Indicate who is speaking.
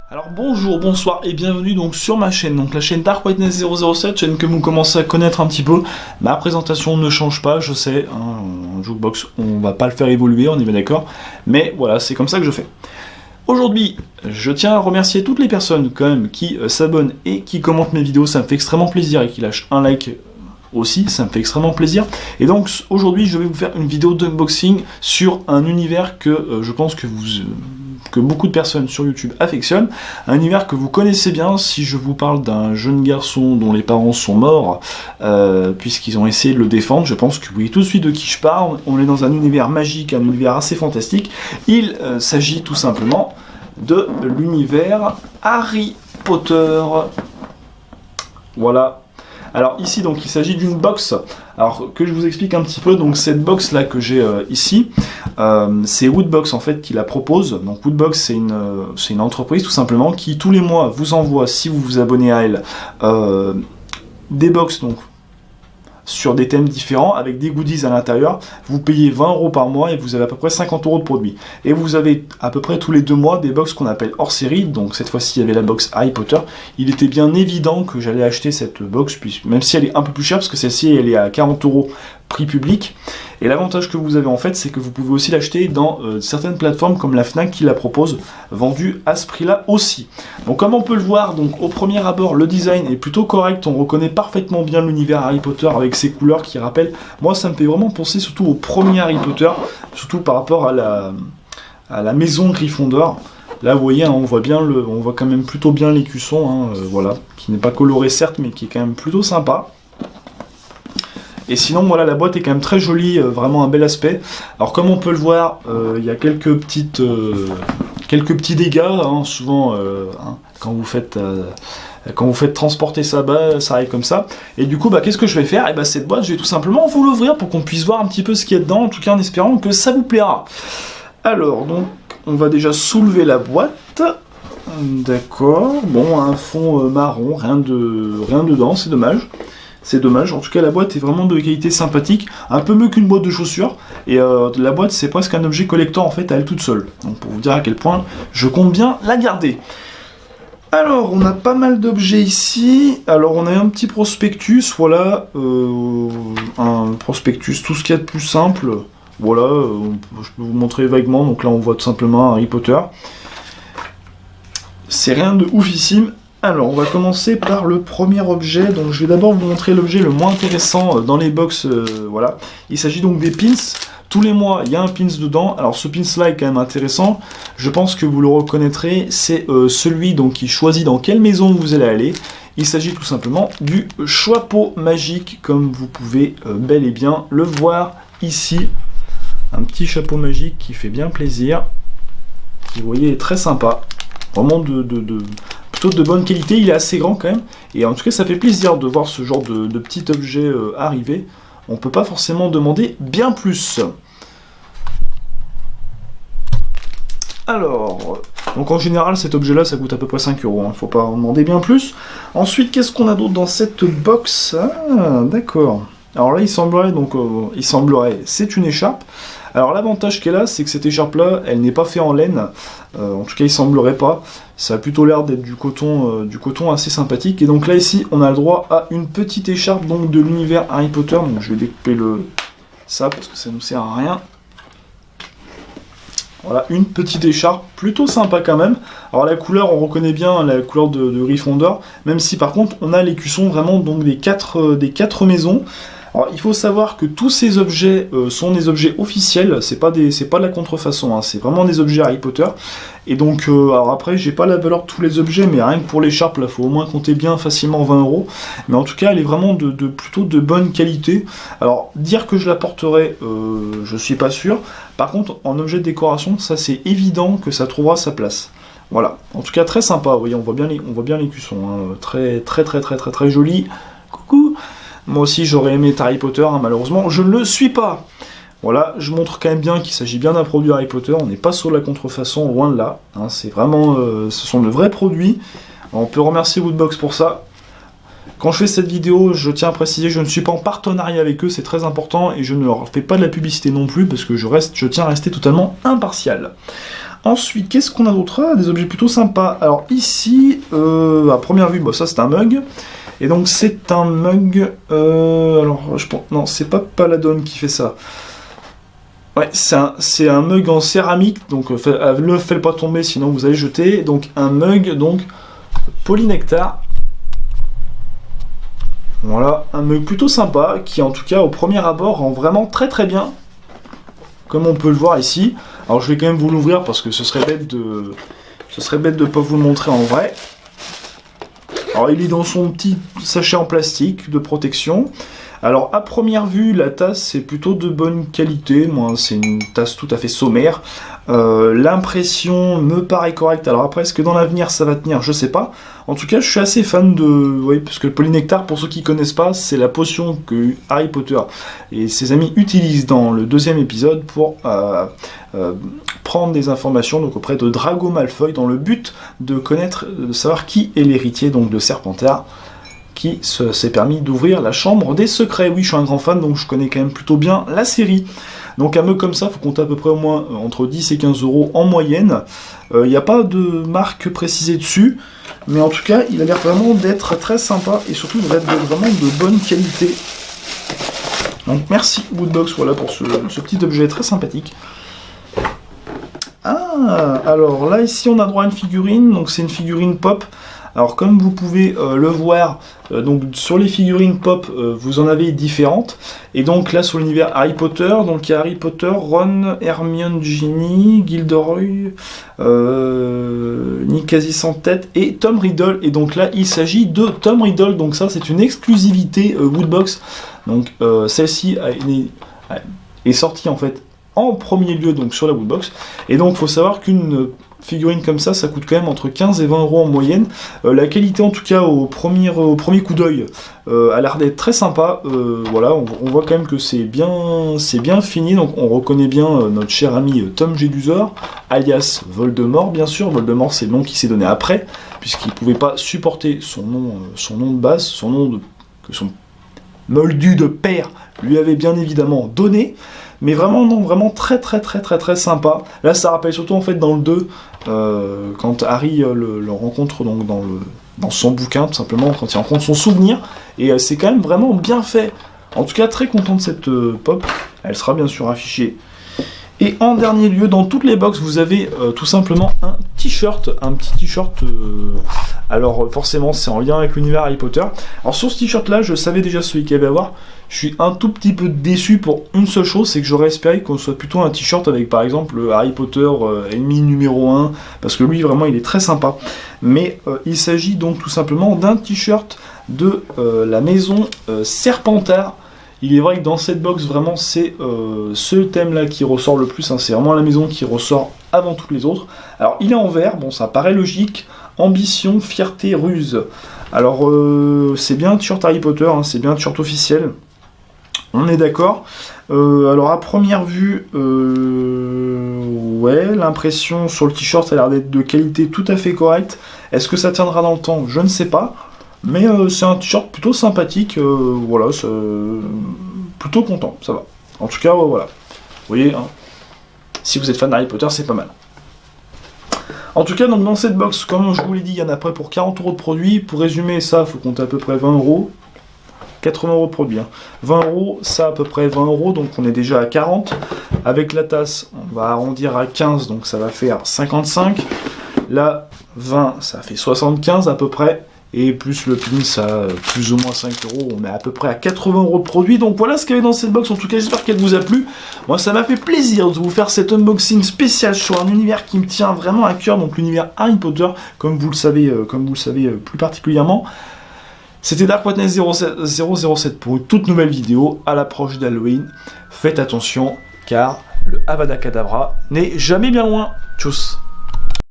Speaker 1: Alors bonjour, bonsoir et bienvenue donc sur ma chaîne, donc la chaîne Dark Whiteness 007, chaîne que vous commencez à connaître un petit peu. Ma présentation ne change pas, je sais, un jukebox, on va pas le faire évoluer, on est bien d'accord, mais voilà, c'est comme ça que je fais. Aujourd'hui, je tiens à remercier toutes les personnes quand même qui s'abonnent et qui commentent mes vidéos, ça me fait extrêmement plaisir, et qui lâchent un like aussi, ça me fait extrêmement plaisir. Et donc aujourd'hui, je vais vous faire une vidéo d'unboxing sur un univers que je pense que beaucoup de personnes sur YouTube affectionnent, un univers que vous connaissez bien si je vous parle d'un jeune garçon dont les parents sont morts, puisqu'ils ont essayé de le défendre. Je pense que vous voyez tout de suite de qui je parle. On est dans un univers magique, un univers assez fantastique. Il s'agit tout simplement de l'univers Harry Potter. Voilà. Alors ici donc il s'agit d'une box, alors que je vous explique un petit peu, donc cette box là que j'ai ici, c'est Woodbox en fait qui la propose. Donc Woodbox c'est une entreprise tout simplement qui tous les mois vous envoie, si vous vous abonnez à elle, des box donc sur des thèmes différents, avec des goodies à l'intérieur. Vous payez 20 € par mois et vous avez à peu près 50 € de produits. Et vous avez à peu près tous les 2 mois des box qu'on appelle hors série. Donc cette fois-ci, il y avait la box Harry Potter. Il était bien évident que j'allais acheter cette box, même si elle est un peu plus chère, parce que celle-ci, elle est à 40 € prix public. Et l'avantage que vous avez en fait, c'est que vous pouvez aussi l'acheter dans certaines plateformes comme la Fnac qui la propose, vendue à ce prix-là aussi. Donc comme on peut le voir, donc au premier abord, le design est plutôt correct. On reconnaît parfaitement bien l'univers Harry Potter avec ses couleurs qui rappellent. Moi, ça me fait vraiment penser surtout au premier Harry Potter, surtout par rapport à la maison Gryffondor. Là, vous voyez, hein, on voit quand même plutôt bien l'écusson, hein, voilà, qui n'est pas coloré certes, mais qui est quand même plutôt sympa. Et sinon, voilà, la boîte est quand même très jolie, vraiment un bel aspect. Alors, comme on peut le voir, il y a quelques petits dégâts, hein, souvent, hein, quand vous faites transporter ça, ça arrive comme ça. Et du coup, qu'est-ce que je vais faire? Et cette boîte, je vais tout simplement vous l'ouvrir pour qu'on puisse voir un petit peu ce qu'il y a dedans, en tout cas en espérant que ça vous plaira. Alors, donc, on va déjà soulever la boîte. D'accord. Bon, un fond marron, rien dedans, c'est dommage. C'est dommage, en tout cas la boîte est vraiment de qualité sympathique, un peu mieux qu'une boîte de chaussures, et la boîte c'est presque un objet collector en fait à elle toute seule, donc pour vous dire à quel point je compte bien la garder. Alors on a pas mal d'objets ici, alors on a un petit prospectus, voilà, un prospectus, tout ce qu'il y a de plus simple, voilà, je peux vous montrer vaguement, donc là on voit tout simplement Harry Potter. C'est rien de oufissime. Alors, on va commencer par le premier objet. Donc, je vais d'abord vous montrer l'objet le moins intéressant dans les box. Voilà. Il s'agit donc des pins. Tous les mois, il y a un pins dedans. Alors, ce pins-là est quand même intéressant. Je pense que vous le reconnaîtrez. C'est celui donc qui choisit dans quelle maison vous allez aller. Il s'agit tout simplement du chapeau magique, comme vous pouvez bel et bien le voir ici. Un petit chapeau magique qui fait bien plaisir. Qui, vous voyez, est très sympa. Vraiment de bonne qualité, il est assez grand quand même, et en tout cas ça fait plaisir de voir ce genre de petit objet arriver. On peut pas forcément demander bien plus. Alors, donc en général cet objet là ça coûte à peu près 5 €, hein. Faut pas en demander bien plus. Ensuite, qu'est-ce qu'on a d'autre dans cette box? Ah, d'accord. Alors là il semblerait, c'est une écharpe. Alors l'avantage qu'elle a, c'est que cette écharpe-là, elle n'est pas faite en laine. En tout cas, il semblerait pas. Ça a plutôt l'air d'être du coton assez sympathique. Et donc là, ici, on a le droit à une petite écharpe donc de l'univers Harry Potter. Donc je vais découper ça parce que ça ne nous sert à rien. Voilà, une petite écharpe plutôt sympa quand même. Alors la couleur, on reconnaît bien la couleur de Gryffondor, même si par contre, on a l'écusson vraiment donc des quatre maisons. Alors, il faut savoir que tous ces objets sont des objets officiels, c'est pas de la contrefaçon, hein, c'est vraiment des objets Harry Potter. Et donc, alors après, j'ai pas la valeur de tous les objets, mais rien que pour l'écharpe, là, faut au moins compter bien facilement 20 €. Mais en tout cas, elle est vraiment plutôt de bonne qualité. Alors, dire que je la porterai, je suis pas sûr. Par contre, en objet de décoration, ça c'est évident que ça trouvera sa place. Voilà. En tout cas, très sympa. Vous voyez, on voit bien l'écusson, hein, très joli. Coucou. Moi aussi j'aurais aimé Harry Potter, hein, malheureusement je ne le suis pas. Voilà, je montre quand même bien qu'il s'agit bien d'un produit Harry Potter, on n'est pas sur la contrefaçon, loin de là. Hein, c'est vraiment, ce sont de vrais produits. On peut remercier Woodbox pour ça. Quand je fais cette vidéo, je tiens à préciser, je ne suis pas en partenariat avec eux, c'est très important, et je ne leur fais pas de la publicité non plus, parce que je tiens à rester totalement impartial. Ensuite, qu'est-ce qu'on a d'autre? Des objets plutôt sympas. Alors ici, à première vue, ça c'est un mug. Et donc c'est un mug... alors, je pense... Non, c'est pas Paladon qui fait ça. Ouais, c'est un mug en céramique, donc ne le faites pas tomber, sinon vous allez jeter. Donc un mug, donc Polynectar. Voilà, un mug plutôt sympa, qui en tout cas au premier abord rend vraiment très très bien, comme on peut le voir ici. Alors je vais quand même vous l'ouvrir parce que ce serait bête de pas vous le montrer en vrai. Alors il est dans son petit sachet en plastique de protection. Alors à première vue, la tasse c'est plutôt de bonne qualité, moi c'est une tasse tout à fait sommaire. L'impression me paraît correcte. Alors après, est-ce que dans l'avenir ça va tenir? Je sais pas. En tout cas, je suis assez fan de... Oui, parce que le Polynectar, pour ceux qui connaissent pas, c'est la potion que Harry Potter et ses amis utilisent dans le 2e épisode pour prendre des informations donc auprès de Drago Malfoy dans le but de connaître, de savoir qui est l'héritier donc de Serpentard, qui s'est permis d'ouvrir la chambre des secrets. Oui, je suis un grand fan, donc je connais quand même plutôt bien la série. Donc un mug comme ça, il faut compter à peu près au moins entre 10 et 15 € en moyenne. Il n'y a pas de marque précisée dessus, mais en tout cas, il a l'air vraiment d'être très sympa et surtout d'être vraiment de bonne qualité. Donc merci Woodbox, voilà pour ce petit objet très sympathique. Ah, alors là ici on a droit à une figurine, donc c'est une figurine pop. Alors comme vous pouvez le voir, donc sur les figurines pop, vous en avez différentes. Et donc là sur l'univers Harry Potter, donc il y a Harry Potter, Ron, Hermione, Ginny, Gilderoy, Nick quasi sans tête et Tom Riddle. Et donc là il s'agit de Tom Riddle, donc ça c'est une exclusivité Woodbox. Donc celle-ci est sortie en fait en premier lieu donc sur la Woodbox. Et donc il faut savoir qu'une figurine comme ça coûte quand même entre 15 et 20 € en moyenne. La qualité en tout cas au premier coup d'œil a l'air d'être très sympa. Voilà, on voit quand même que c'est bien fini, donc on reconnaît bien notre cher ami Tom Jedusor, alias Voldemort bien sûr. Voldemort c'est le nom qui s'est donné après, puisqu'il ne pouvait pas supporter son nom de base, que son moldu de père lui avait bien évidemment donné. Mais vraiment, non, vraiment très sympa. Là, ça rappelle surtout en fait dans le 2, quand Harry le rencontre donc dans son bouquin, tout simplement, quand il rencontre son souvenir. Et c'est quand même vraiment bien fait. En tout cas, très content de cette pop. Elle sera bien sûr affichée. Et en dernier lieu, dans toutes les box, vous avez tout simplement un t-shirt, alors forcément c'est en lien avec l'univers Harry Potter. Alors sur ce t-shirt là, je savais déjà celui qu'il y avait à voir. Je suis un tout petit peu déçu pour une seule chose, c'est que j'aurais espéré qu'on soit plutôt un t-shirt avec par exemple Harry Potter ennemi numéro 1, parce que lui vraiment il est très sympa. Mais il s'agit donc tout simplement d'un t-shirt de la maison Serpentard. Il est vrai que dans cette box, vraiment, c'est ce thème-là qui ressort le plus. Hein, c'est vraiment la maison qui ressort avant toutes les autres. Alors, il est en vert, bon, ça paraît logique. Ambition, fierté, ruse. Alors, c'est bien un t-shirt Harry Potter, hein, c'est bien un t-shirt officiel. On est d'accord. Alors, à première vue, ouais, l'impression sur le t-shirt a l'air d'être de qualité tout à fait correcte. Est-ce que ça tiendra dans le temps? Je ne sais pas. Mais c'est un t-shirt plutôt sympathique, voilà, plutôt content, ça va. En tout cas, voilà. Vous voyez, hein, si vous êtes fan d'Harry Potter, c'est pas mal. En tout cas, donc dans cette box, comme je vous l'ai dit, il y en a près pour 40 € de produits. Pour résumer ça, il faut compter à peu près 20 €. 80 € de produits. Hein. 20 €, ça à peu près 20 €, donc on est déjà à 40. Avec la tasse, on va arrondir à 15, donc ça va faire 55. Là, 20, ça fait 75 à peu près. Et plus le pin, ça plus ou moins 5 €, on est à peu près à 80 € de produits. Donc voilà ce qu'il y avait dans cette box. En tout cas, j'espère qu'elle vous a plu. Moi, ça m'a fait plaisir de vous faire cet unboxing spécial sur un univers qui me tient vraiment à cœur, donc l'univers Harry Potter, comme vous le savez plus particulièrement. C'était Darkwatness 007 pour une toute nouvelle vidéo à l'approche d'Halloween. Faites attention, car le Avada Kedavra n'est jamais bien loin. Tchuss.